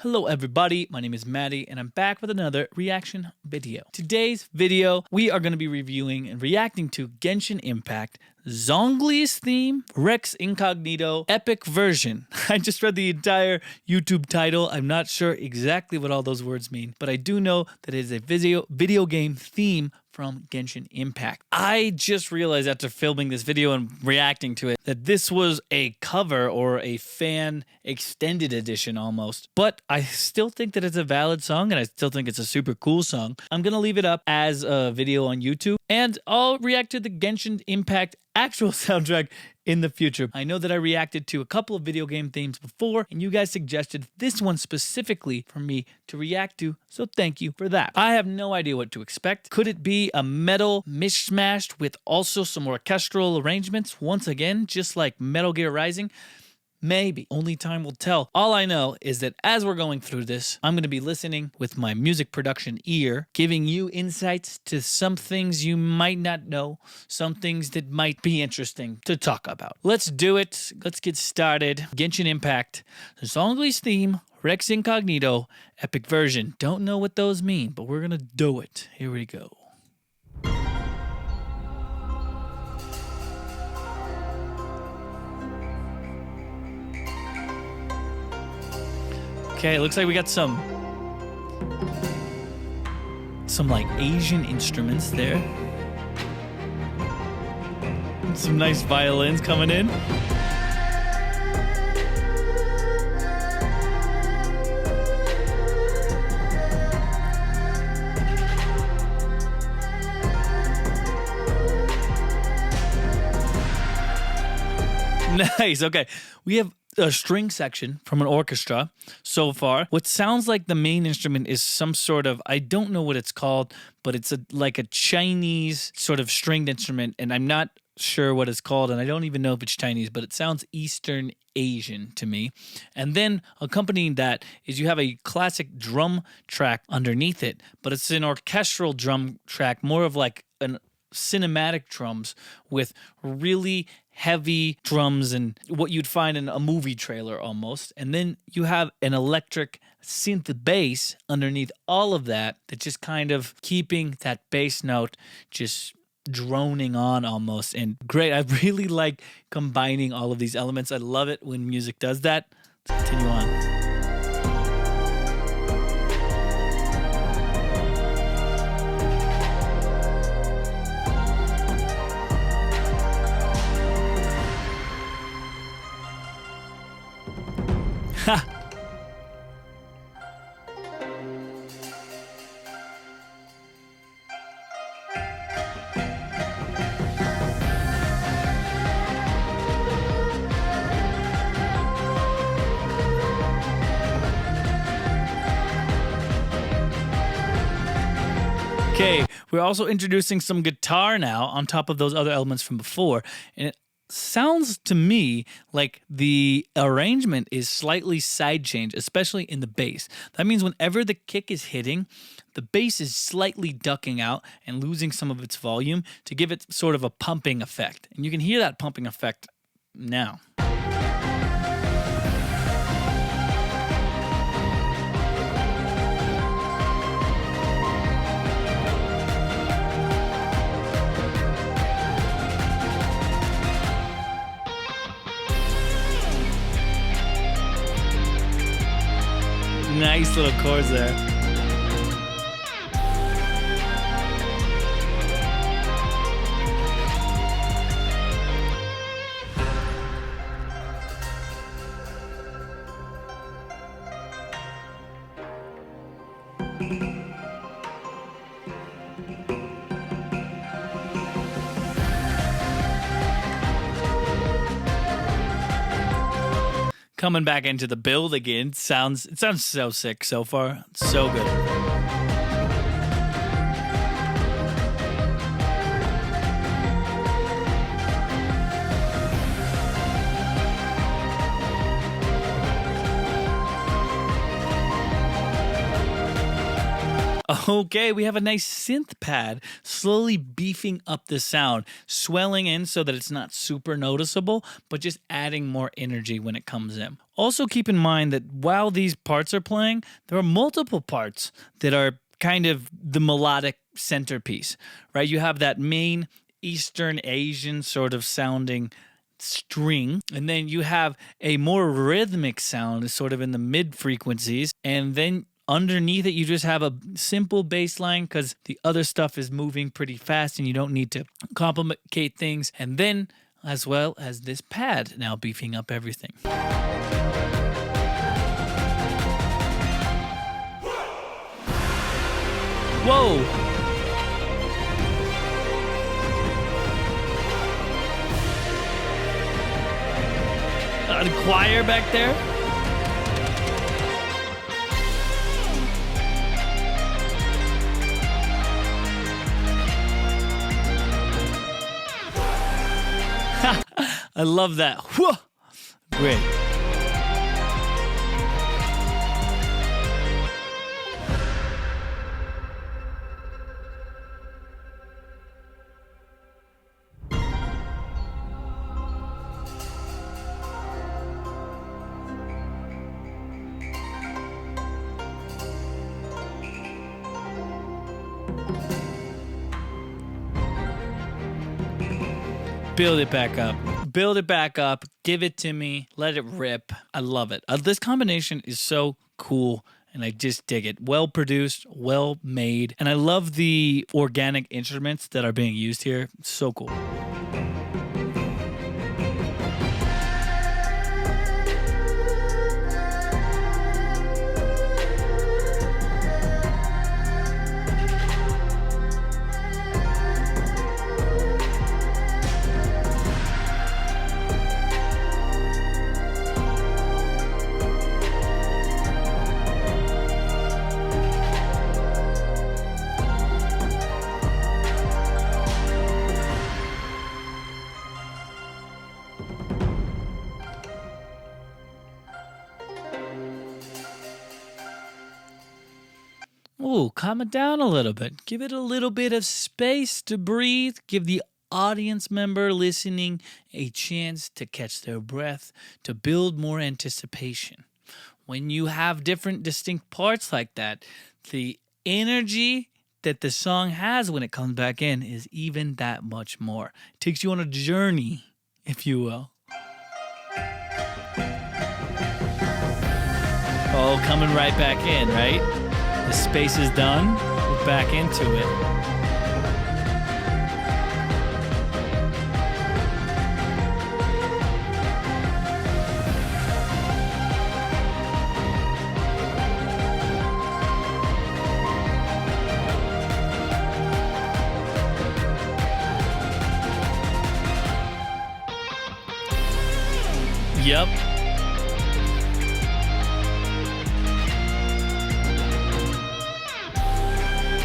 Hello everybody, my name is Mattie and I'm back with another reaction video. Today's video, we are going to be reviewing and reacting to Genshin Impact, Zhongli's Theme, Rex Incognito, Epic Version. I just read the entire YouTube title. I'm not sure exactly what all those words mean, but I do know that it is a video game theme from Genshin Impact. I just realized after filming this video and reacting to it that this was a cover or a fan extended edition almost, but I still think that it's a valid song and I still think it's a super cool song. I'm gonna leave it up as a video on YouTube and I'll react to the Genshin Impact actual soundtrack in the future. I know that I reacted to a couple of video game themes before and you guys suggested this one specifically for me to react to, so thank you for that. I have no idea what to expect. Could it be a metal mishmashed with also some orchestral arrangements once again, just like Metal Gear Rising? Maybe. Only time will tell. All I know is that as we're going through this, I'm going to be listening with my music production ear, giving you insights to some things you might not know, some things that might be interesting to talk about. Let's do it. Let's get started. Genshin Impact, Zhongli's Theme, Rex Incognito, Epic Version. Don't know what those mean, but we're going to do it. Here we go. Okay, it looks like we got some like Asian instruments there. Some nice violins coming in. Nice, okay. We have a string section from an orchestra so far. What sounds like the main instrument is some sort of, I don't know what it's called, but it's like a Chinese sort of stringed instrument, and I'm not sure what it's called, and I don't even know if it's Chinese, but it sounds Eastern Asian to me. And then accompanying that is you have a classic drum track underneath it, but it's an orchestral drum track, more of like an cinematic drums with really heavy drums and what you'd find in a movie trailer almost. And then you have an electric synth bass underneath all of that just kind of keeping that bass note just droning on almost. And great. I really like combining all of these elements. I love it when music does that. Let's continue on. Ha! Okay, we're also introducing some guitar now on top of those other elements from before, and it sounds to me like the arrangement is slightly side changed, especially in the bass. That means whenever the kick is hitting, the bass is slightly ducking out and losing some of its volume to give it sort of a pumping effect. And you can hear that pumping effect now. Nice little chords there. Coming back into the build again. It sounds so sick so far. So good. Okay, we have a nice synth pad slowly beefing up the sound, swelling in so that it's not super noticeable, but just adding more energy when it comes in. Also, keep in mind that while these parts are playing, there are multiple parts that are kind of the melodic centerpiece, right? You have that main Eastern Asian sort of sounding string, and then you have a more rhythmic sound sort of in the mid frequencies, and then underneath it, you just have a simple bass line because the other stuff is moving pretty fast and you don't need to complicate things. And then, as well as this pad now beefing up everything. Whoa! The choir back there? I love that. Whoa! Great. Build it back up. Build it back up. Give it to me. Let it rip. I love it. This combination is so cool, and I just dig it. Well produced, well made, and I love the organic instruments that are being used here. So cool. Ooh, calm it down a little bit. Give it a little bit of space to breathe. Give the audience member listening a chance to catch their breath, to build more anticipation. When you have different distinct parts like that, the energy that the song has when it comes back in is even that much more. It takes you on a journey, if you will. Oh, coming right back in, right? The space is done. We're back into it. Yep.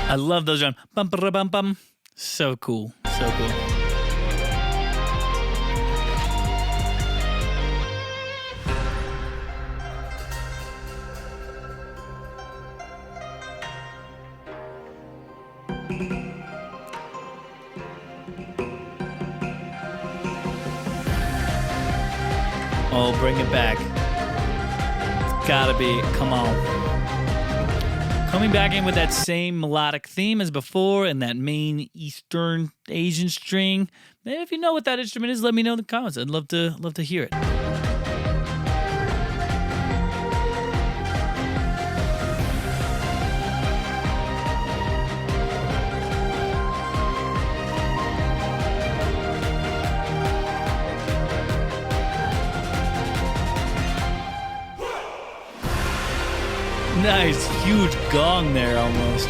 I love those drums. Bum, ba, bum, bum. So cool. So cool. Oh, bring it back. It's gotta be. Come on. Coming back in with that same melodic theme as before and that main Eastern Asian string. If you know what that instrument is, let me know in the comments. I'd love to hear it. Nice, huge gong there almost.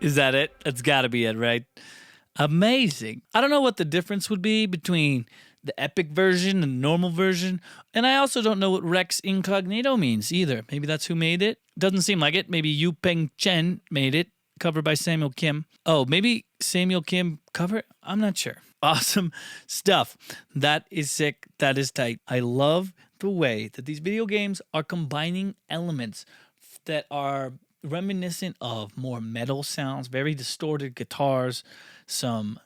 Is that it? That's gotta be it, right? Amazing. I don't know what the difference would be between the epic version and the normal version. And I also don't know what Rex Incognito means either. Maybe that's who made it. Doesn't seem like it. Maybe Yu Peng Chen made it, covered by Samuel Kim. Oh, maybe Samuel Kim cover? I'm not sure. Awesome stuff. That is sick. That is tight. I love the way that these video games are combining elements that are reminiscent of more metal sounds, very distorted guitars, some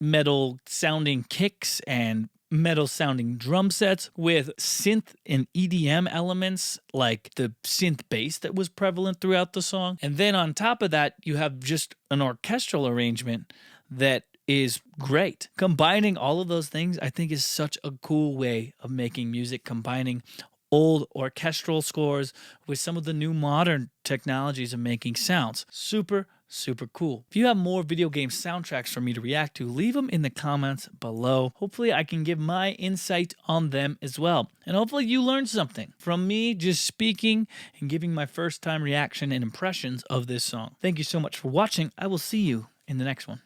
metal sounding kicks and metal sounding drum sets with synth and EDM elements like the synth bass that was prevalent throughout the song. And then on top of that, you have just an orchestral arrangement that is great. Combining all of those things, I think, is such a cool way of making music, combining old orchestral scores with some of the new modern technologies of making sounds. Super, super cool. If you have more video game soundtracks for me to react to, leave them in the comments below. Hopefully I can give my insight on them as well. And hopefully you learned something from me just speaking and giving my first time reaction and impressions of this song. Thank you so much for watching. I will see you in the next one.